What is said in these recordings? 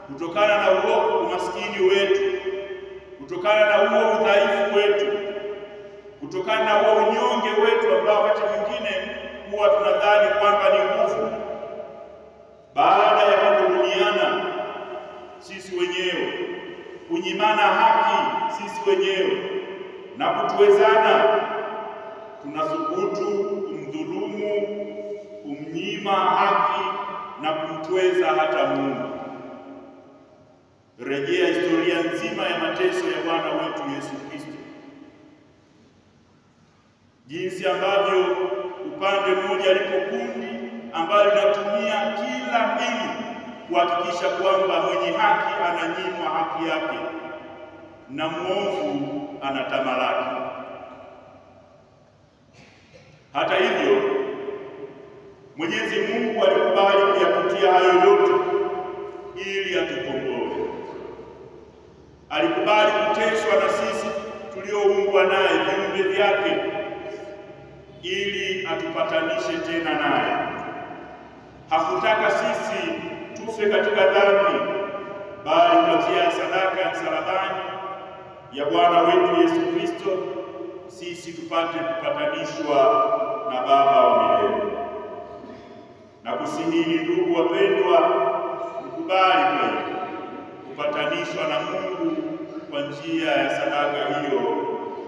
kutokana na huo umaskini wetu, kutokana na huo udhaifu wetu, kutokana na huo unyonge wetu ambao wakati mwingine huwa tunadhani kwamba ni nguvu, baada ya kuhurumiana sisi wenyewe, kunyimana haki sisi wenyewe na kutuwezana, tunathubutu kumdhulumu, kumnyima haki na kumtweza hata Mungu. Rejea historia nzima ya mateso ya Bwana wetu Yesu Kristo, jinsi ambavyo upande mmoja lipo kundi ambalo linatumia kila mbinu kuhakikisha kwamba mwenye haki ananyimwa haki yake na mwovu anatamalaki. Hata hivyo, Mwenyezi Mungu alikubali kuyapitia hayo yote ili atukomboe. Alikubali kuteswa na sisi tulioumbwa naye, viumbe vyake, ili atupatanishe tena naye. Hakutaka sisi tufe katika dhambi, bali kwa njia ya sadaka ya msalabani ya Bwana wetu Yesu Kristo sisi tupate kupatanishwa na Baba wa milele. Na kusihini ndugu wapendwa, mkubali kweli kupatanishwa na Mungu kwa njia ya sadaka hiyo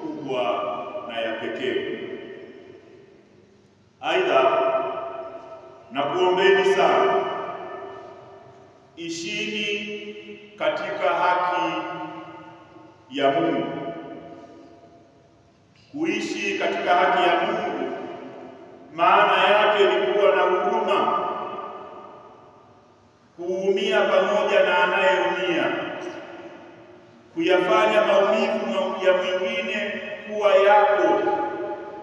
kubwa na ya pekee. Aidha, na kuombeni sana, ishini katika haki ya Mungu. Kuishi katika haki ya Mungu maana yake ni kuwa na huruma, kuumia pamoja na anayeumia, kuyafanya maumivu ya mwingine kuwa yako,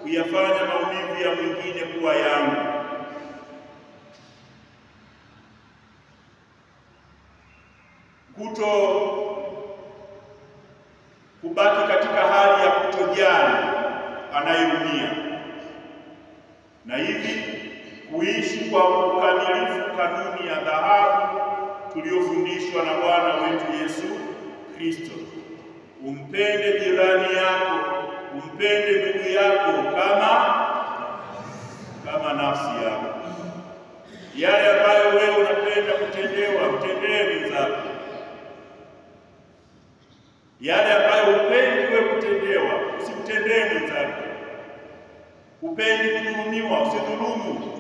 kuyafanya maumivu ya mwingine kuwa yangu. Kuto kubaki katika hali ya kutojali anayeumia, na hivi kuishi kwa ukamilifu kanuni ya dhahabu tuliyofundishwa na Bwana wetu Yesu Kristo. Umpende jirani yako, umpende ndugu yako kama nafsi yako. Yale ambayo wewe unapenda kutendewa, mtendee mwenzako. Yale ambayo upendi wewe kutendewa, usimtendee mwenzako. Upendi kudhulumiwa, usidhulumu.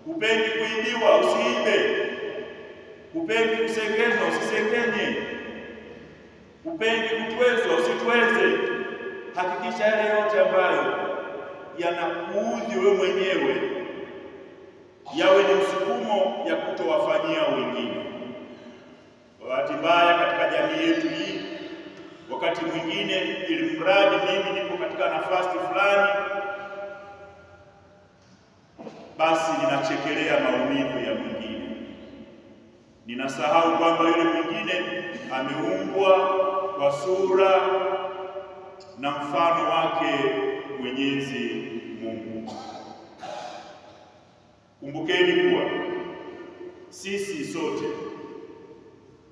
Upendi kuibiwa, usiibe. Upendi kusengenywa, usisengenye. Upendi kutwezwa, usitweze. Hakikisha yale yote ambayo yanakuudhi wewe mwenyewe yawe ni msukumo ya kutowafanyia wengine. Bahati mbaya katika jamii yetu hii, wakati mwingine ili mradi mimi nipo katika nafasi fulani, basi ninachekelea maumivu ya mwingine. Ninasahau kwamba yule mwingine ameumbwa kwa sura na mfano wake Mwenyezi Mungu. Kumbukeni kuwa sisi sote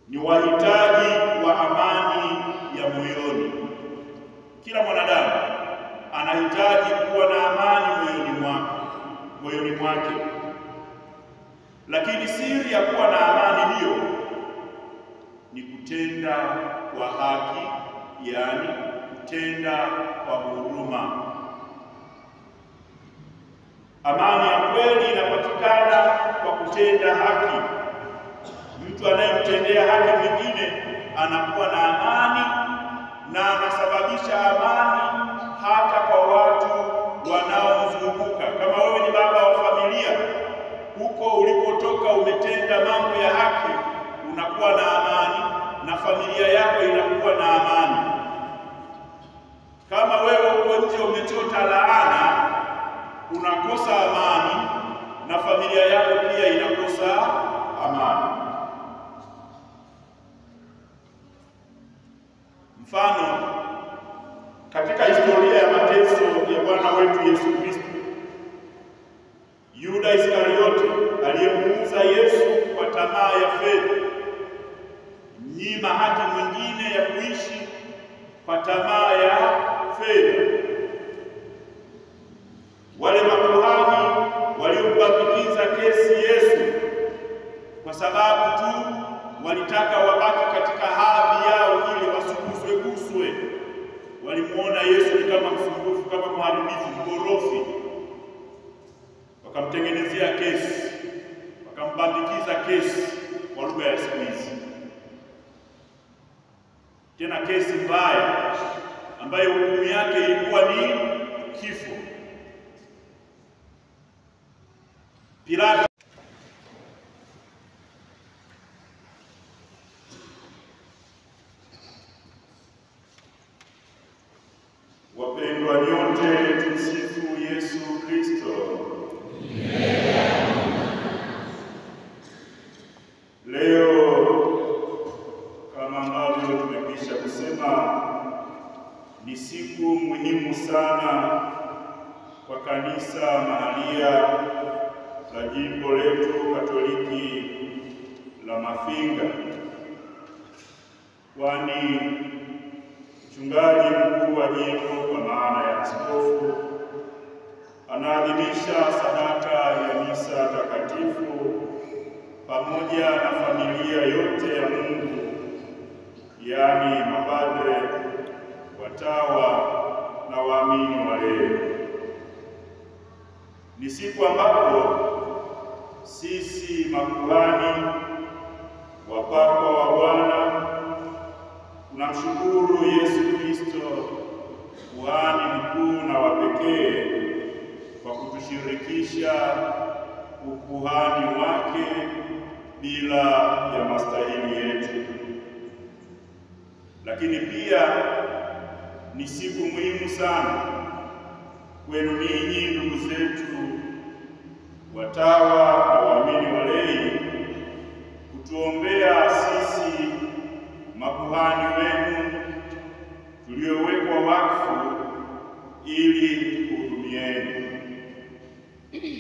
ni wahitaji wa amani ya moyoni. Kila mwanadamu anahitaji kuwa na amani moyoni mwake. Lakini siri ya kuwa na amani hiyo ni kutenda kwa haki, yaani kutenda kwa huruma. Amani ya kweli inapatikana kwa kutenda haki. Mtu anayemtendea haki mwingine anakuwa na amani na anasababisha amani hata kwa watu wanaomzunguka. Kama wewe ni baba wa familia, huko ulipotoka umetenda mambo ya haki, unakuwa na amani na familia yako inakuwa na amani. Kama wewe uko nje umechota laana, unakosa amani na familia yako pia inakosa amani. Mfano, katika historia ya mateso ya Bwana wetu Yesu Kristo, Yuda Iskariote aliyemuuza Yesu kwa tamaa ya fedha kumnyima haki mwingine ya kuishi kwa tamaa ya fedha. Wale makuhani waliobambikiza kesi Yesu kwa sababu tu walitaka wabaki katika hadhi yao ili wasiguswe, walimuona Yesu ni kama msumbufu, kama mharibifu, mkorofi, wakamtengenezea kesi, wakambambikiza kesi kwa lugha ya siku hizi, tena kesi mbaya ambayo hukumu yake ilikuwa ni kifo. Pilato Wapendwa nyote, tumsifu Yesu Kristo. Leo kama ambavyo tumekwisha kusema, ni siku muhimu sana kwa kanisa mahalia la jimbo letu Katoliki la Mafinga, kwani mchungaji mkuu wa jimbo kwa maana ya askofu anaadhimisha sadaka ya misa takatifu pamoja na familia yote ya Mungu, yaani mapadre, watawa na waamini walei. Ni siku ambapo sisi makuhani wapakwa wa Bwana tunamshukuru Yesu Kristo, kuhani mkuu na wa pekee, kwa kutushirikisha ukuhani wake bila ya mastahili yetu. Lakini pia ni siku muhimu sana kwenu ninyi ndugu zetu watawa na waamini walei, kutuombea sisi makuhani wenu tuliowekwa wakfu ili kuhudumieni.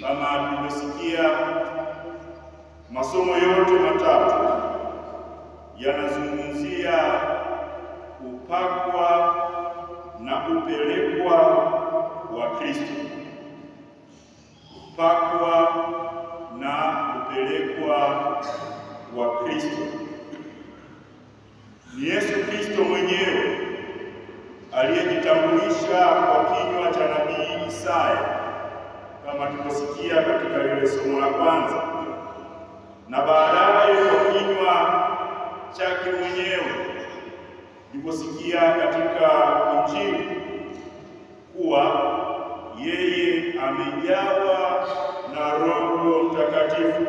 Kama tulivyosikia, masomo yote matatu yanazungumzia upakwa na upelekwa wa Kristo. Upakwa na upelekwa wa Kristo. Ni Yesu Kristo mwenyewe aliyejitambulisha kwa kinywa cha nabii Isaya, kama tulivyosikia katika lile somo la kwanza, na baadaye kwa kinywa chake mwenyewe tulivyosikia katika Injili kuwa yeye amejawa na Roho Mtakatifu,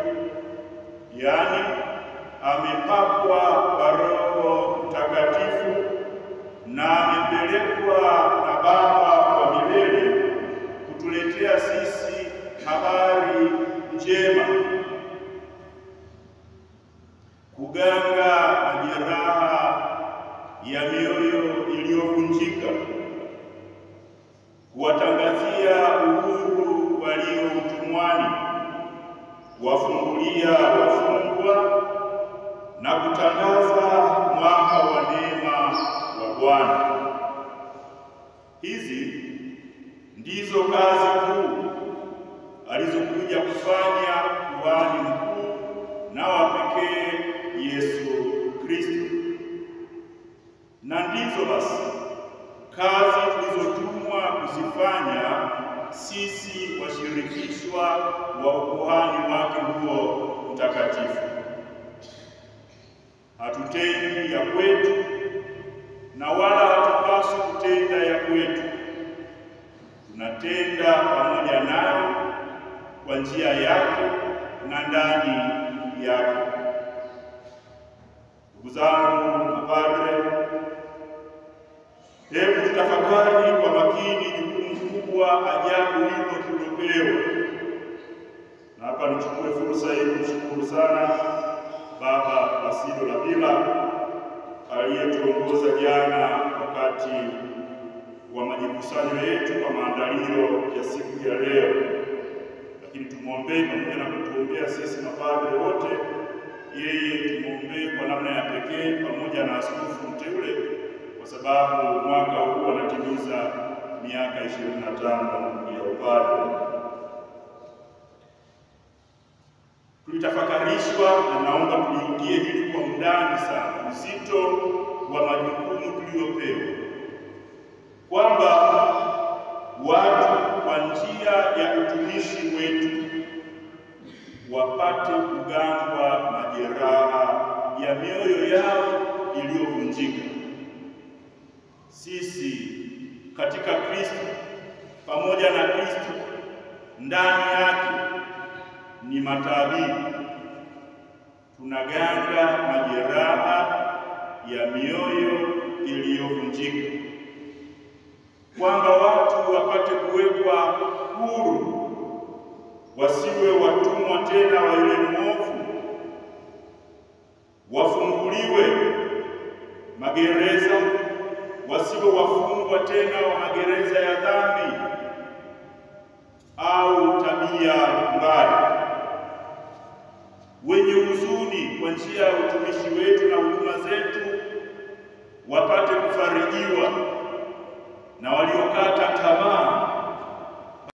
yaani amepakwa kwa Roho Mtakatifu na amepelekwa na Baba kwa milele kutuletea sisi habari njema, kuganga majeraha ya mioyo iliyovunjika, kuwatangazia uhuru walio utumwani, kuwafungulia wafungwa na kutangaza mwaka wa neema wa Bwana. Hizi ndizo kazi kuu alizokuja kufanya kuhani mkuu na wa pekee Yesu Kristo, na ndizo basi kazi tulizotumwa kuzifanya sisi washirikishwa wa ukuhani wake huo mtakatifu. Hatutendi ya kwetu na wala hatupaswi kutenda ya kwetu. Tunatenda pamoja naye kwa njia yake na ndani yake. Ndugu zangu mapadre, hebu tutafakari kwa makini jukumu kubwa ajabu hilo tulopewa. Na hapa nichukue fursa hii kumshukuru sana Baba Basilo Labila aliyetuongoza jana wakati wa majikusanyo yetu kwa maandalio ya siku ya leo. Lakini tumwombee pamoja na kutuombea sisi mapadre wote, yeye tumwombee kwa namna ya pekee pamoja pamoja na askofu mteule, kwa sababu mwaka huu anatimiza miaka 25 ya upadre. Tulitafakarishwa na naomba tuingie hili kwa undani sana, uzito wa majukumu tuliyopewa, kwamba watu kwa njia ya utumishi wetu wapate kugangwa majeraha ya mioyo yao iliyovunjika. Sisi katika Kristo, pamoja na Kristo ndani yake ni matabibu, tunaganga majeraha ya mioyo iliyovunjika, kwamba watu wapate kuwekwa huru, wasiwe watumwa tena wa ile mwovu, wafunguliwe magereza, wasiwe wafungwa tena wa magereza ya dhambi au tabia mbaya. Wenye huzuni kwa njia ya utumishi wetu na huduma zetu